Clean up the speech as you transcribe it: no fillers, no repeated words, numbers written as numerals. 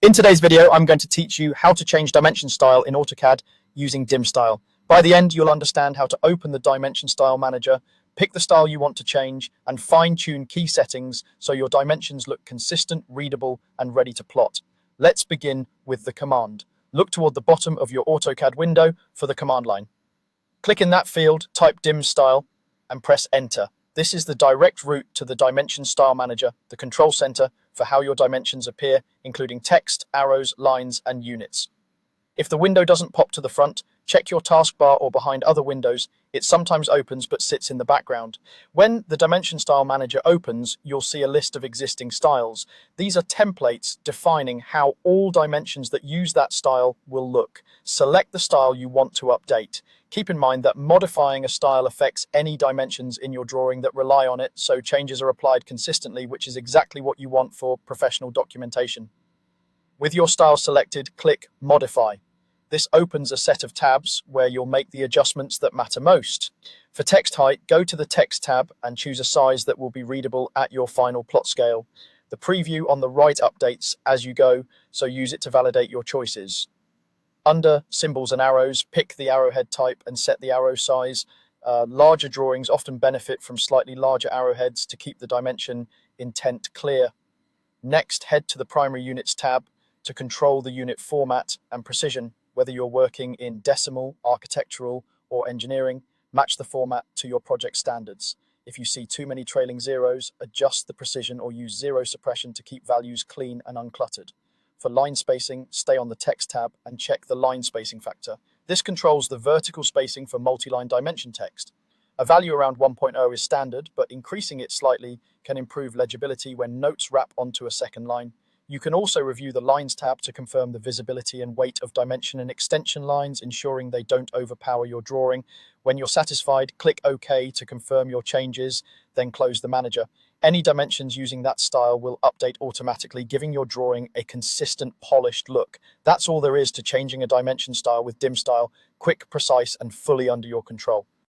In today's video, I'm going to teach you how to change dimension style in AutoCAD using dim style. By the end, you'll understand how to open the dimension style manager, pick the style you want to change, and fine-tune key settings so your dimensions look consistent, readable, and ready to plot. Let's begin with the command. Look toward the bottom of your AutoCAD window for the command line. Click in that field, type dim style, and press enter. This is the direct route to the Dimension Style Manager, the control center for how your dimensions appear, including text, arrows, lines, and units. If the window doesn't pop to the front, check your taskbar or behind other windows. It sometimes opens but sits in the background. When the Dimension Style Manager opens, you'll see a list of existing styles. These are templates defining how all dimensions that use that style will look. Select the style you want to update. Keep in mind that modifying a style affects any dimensions in your drawing that rely on it, so changes are applied consistently, which is exactly what you want for professional documentation. With your style selected, click Modify. This opens a set of tabs where you'll make the adjustments that matter most. For text height, go to the Text tab and choose a size that will be readable at your final plot scale. The preview on the right updates as you go, so use it to validate your choices. Under Symbols and Arrows, pick the arrowhead type and set the arrow size. Larger drawings often benefit from slightly larger arrowheads to keep the dimension intent clear. Next, head to the Primary Units tab to control the unit format and precision. Whether you're working in decimal, architectural, or engineering, match the format to your project standards. If you see too many trailing zeros, adjust the precision or use zero suppression to keep values clean and uncluttered. For line spacing, stay on the Text tab and check the line spacing factor. This controls the vertical spacing for multi-line dimension text. A value around 1.0 is standard, but increasing it slightly can improve legibility when notes wrap onto a second line. You can also review the Lines tab to confirm the visibility and weight of dimension and extension lines, ensuring they don't overpower your drawing. When you're satisfied, click OK to confirm your changes, then close the manager. Any dimensions using that style will update automatically, giving your drawing a consistent, polished look. That's all there is to changing a dimension style with dim style: quick, precise, and fully under your control.